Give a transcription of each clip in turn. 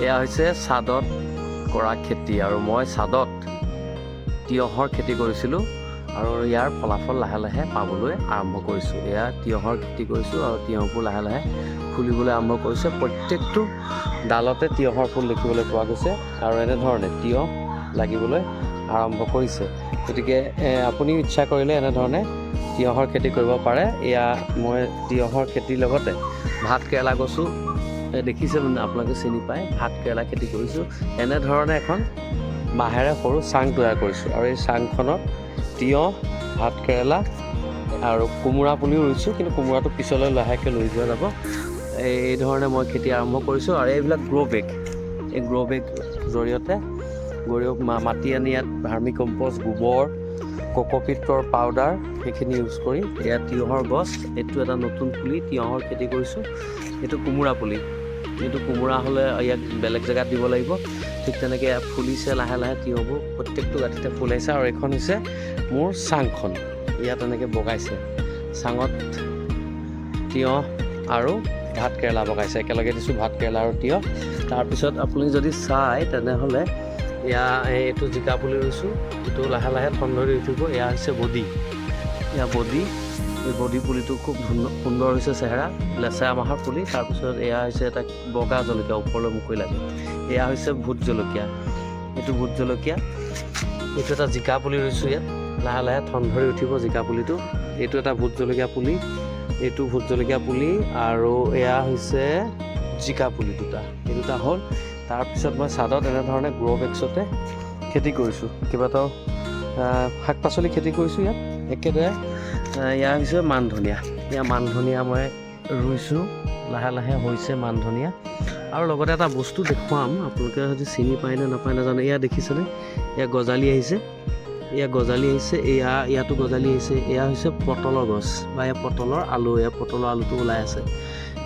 এয়া হৈছে ছাদত কৰা খেতি আৰু মই ছাদত তিয়হৰ খেতি কৰিছিলোঁ আৰু ইয়াৰ ফলাফল লাহে লাহে পাবলৈ আৰম্ভ কৰিছোঁ। এয়া তিয়হৰ খেতি কৰিছোঁ আৰু তিয়হবোৰ লাহে লাহে ফুলিবলৈ আৰম্ভ কৰিছে। প্ৰত্যেকটো ডালতে তিয়হৰ ফুল দেখিবলৈ পোৱা গৈছে আৰু এনেধৰণে তিয়হ লাগিবলৈ আৰম্ভ কৰিছে। গতিকে আপুনি ইচ্ছা কৰিলে এনেধৰণে তিয়হৰ খেতি কৰিব পাৰে। এয়া মই তিয়হৰ খেতিৰ লগতে ভাত কেৰেলা গছো দেখিছে আপোনালোকে চিনি পায়, ভাত কেৰেলা খেতি কৰিছোঁ। এনেধৰণে এখন বাঁহেৰে সৰু চাং তৈয়াৰ কৰিছোঁ আৰু এই চাংখনত তিয়হ, ভাত কেৰেলা আৰু কোমোৰা পুলিও ৰুইছোঁ, কিন্তু কোমোৰাটো পিছলৈ লাহেকৈ লৈ যোৱা যাব। এই ধৰণে মই খেতি আৰম্ভ কৰিছোঁ আৰু এইবিলাক গ্ৰ' বেগ, এই গ্ৰ' বেগ জৰিয়তে মাটি আনি ইয়াত ভাৰ্মি কম্পষ্ট, গোবৰ, কোকোপিটৰ পাউডাৰ সেইখিনি ইউজ কৰি এয়া তিয়হৰ গছ। এইটো এটা নতুন পুলি তিয়হৰ খেতি কৰিছোঁ। এইটো কোমোৰা পুলি, এইটো কোমোৰা হ'লে ইয়াক বেলেগ জেগাত দিব লাগিব। ঠিক তেনেকৈ ইয়াত ফুলিছে লাহে লাহে তিয়হবোৰ, প্ৰত্যেকটো গাঁঠিতে ফুল আহিছে। আৰু এইখন হৈছে মোৰ চাংখন, ইয়াত এনেকৈ বগাইছে। চাঙত তিয়হ আৰু ভাত কেৰেলা বগাইছে, একেলগে দিছোঁ ভাত কেৰেলা আৰু তিয়হ। তাৰপিছত আপুনি যদি চায় তেনেহ'লে এইটো জিকা পুলি ৰুইছোঁ, এইটো লাহে লাহে ঠন ধৰি উঠিব। এয়া হৈছে বডি, এয়া বডি। এই বডি পুলিটো খুব সুন্দৰ হৈছে চেহেৰা, লেচেৰা মাহৰ পুলি। তাৰপিছত এয়া হৈছে এটা বগা জলকীয়া, ওপৰলৈ মুকলি লাগে। এয়া হৈছে ভোট জলকীয়া, এইটো ভোট জলকীয়া। এইটো এটা জিকা পুলি ৰুইছোঁ, ইয়াত লাহে লাহে ঠন ধৰি উঠিব জিকা পুলিটো। এইটো এটা ভোট জলকীয়া পুলি, এইটো ভোট জলকীয়া পুলি আৰু এয়া হৈছে জিকা পুলি দুটা, এই দুটা হ'ল। তাৰপিছত মই ছাদত এনেধৰণে গ্ৰ' বেগছতে খেতি কৰিছোঁ, কেইবাটাও শাক পাচলি খেতি কৰিছোঁ ইয়াত। একেদৰে এয়া হৈছে মান ধনিয়া, এয়া মান ধনিয়া মই ৰুইছোঁ, লাহে লাহে হৈছে মান ধনিয়া। আৰু লগতে এটা বস্তু দেখুৱাম, আপোনালোকে যদি চিনি পায় নে নাপায় নাজানো। এয়া দেখিছেনে, এয়া গজালি আহিছে, এয়া গজালি আহিছে, ইয়াতো গজালি আহিছে। এয়া হৈছে পটলৰ গছ বা এয়া পটলৰ আলু, এয়া পটলৰ আলুটো ওলাই আছে।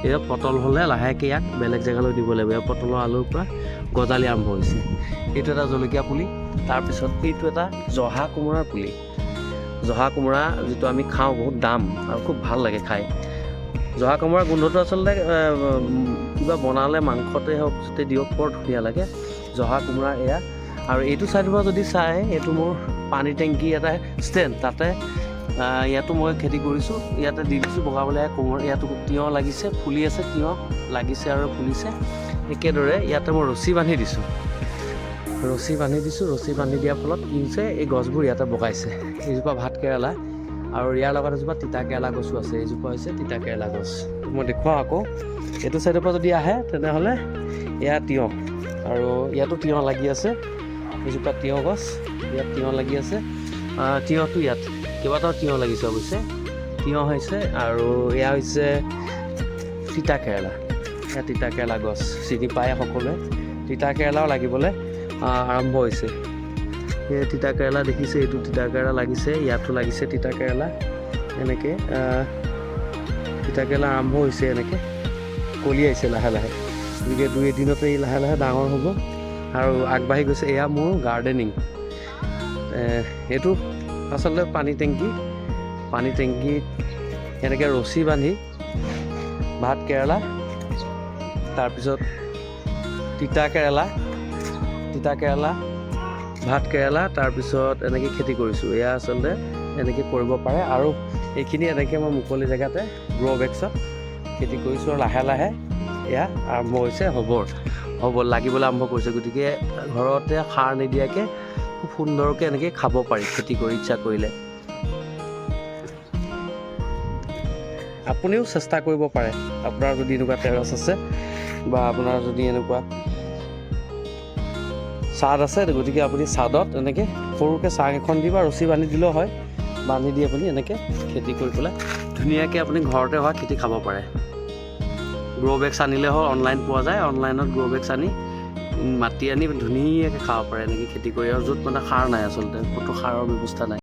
এয়া পটল হ'লে লাহেকৈ ইয়াক বেলেগ জেগালৈ দিব লাগিব। এয়া পটলৰ আলুৰ পৰা গজালি আৰম্ভ হৈছে। এইটো এটা জলকীয়া পুলি। তাৰপিছত এইটো এটা জহা কোমোৰাৰ পুলি, জহা কোমোৰা যিটো আমি খাওঁ, বহুত দাম আৰু খুব ভাল লাগে খাই। জহা কোমোৰাৰ গোন্ধটো আচলতে কিবা বনালে মাংসতে হওক যাতে দিয়ক, বৰ ধুনীয়া লাগে জহা কোমোৰা এয়া। আৰু এইটো চাইডৰ পৰা যদি চাই, এইটো মোৰ পানী টেংকি এটা ষ্টেণ্ড, তাতে ইয়াতো মই খেতি কৰিছোঁ। ইয়াতে দি দিছোঁ বগাবলৈ কোমোৰা, ইয়াতো তিয়হ লাগিছে, ফুলি আছে, তিয়হ লাগিছে আৰু ফুলিছে। একেদৰে ইয়াতে মই ৰছী বান্ধি দিছোঁ, ৰছী বান্ধি দিয়াৰ ফলত কি হৈছে, এই গছবোৰ ইয়াতে বগাইছে। এইজোপা ভাত কেৰেলা আৰু ইয়াৰ লগত এজোপা তিতা কেৰেলা গছো আছে। এইজোপা হৈছে তিতা কেৰেলা গছ। মই দেখুৱাওঁ আকৌ, এইটো চাইডৰ পৰা যদি আহে তেনেহ'লে এয়া তিয়হ, আৰু ইয়াতো তিয়হ লাগি আছে। এজোপা তিয়হ গছ, ইয়াত তিয়হ লাগি আছে। তিয়হটো ইয়াত কেইবাটাও তিয়হ লাগিছে অৱশ্যে, তিয়হ হৈছে। আৰু এয়া হৈছে তিতা কেৰেলা, এয়া তিতা কেৰেলা গছ, চিনি পায় সকলোৱে। তিতা কেৰেলাও লাগিবলৈ আৰম্ভ হৈছে। এই তিতা কেৰেলা দেখিছে, এইটো তিতা কেৰেলা লাগিছে, ইয়াতো লাগিছে তিতা কেৰেলা। এনেকৈ তিতা কেৰেলা আৰম্ভ হৈছে, এনেকৈ কলি আহিছে লাহে লাহে। গতিকে 2 এদিনতে এই লাহে লাহে ডাঙৰ হ'ব আৰু আগবাঢ়ি গৈছে। এয়া মোৰ গাৰ্ডেনিং। এইটো আচলতে পানী টেংকিত এনেকৈ ৰছী বান্ধি ভাত কেৰেলা, তাৰপিছত তিতা কেৰেলা, ভাত কেৰেলা, তাৰপিছত এনেকৈ খেতি কৰিছোঁ। এয়া আচলতে এনেকৈ কৰিব পাৰে। আৰু এইখিনি এনেকৈ মই মুকলি জেগাতে গ্ৰ' বেগছত খেতি কৰিছোঁ আৰু লাহে লাহে এয়া আৰম্ভ হৈছে, হ'ব লাগিবলৈ আৰম্ভ কৰিছে। গতিকে ঘৰতে সাৰ নিদিয়াকৈ খুব সুন্দৰকৈ এনেকৈ খাব পাৰি খেতি কৰি ইচ্ছা কৰিলে। আপুনিও চেষ্টা কৰিব পাৰে, আপোনাৰ যদি এনেকুৱা টেৰেছ আছে বা আপোনাৰ যদি এনেকুৱা ছাদ আছে, গতিকে আপুনি ছাদত এনেকৈ সৰুকৈ চাং এখন দি বা ৰছী বান্ধি দিলেও হয়, বান্ধি দি আপুনি এনেকৈ খেতি কৰি পেলাই ধুনীয়াকৈ আপুনি ঘৰতে হোৱা খেতি খাব পাৰে। গ্ৰ' বেগছ আনিলে হ'ল, অনলাইন পোৱা যায়, অনলাইনত গ্ৰ' বেগছ আনি মাটি আনি ধুনীয়াকৈ খাব পাৰে এনেকৈ খেতি কৰি। আৰু য'ত মানে সাৰ নাই, আচলতে ক'তো সাৰৰ ব্যৱস্থা নাই।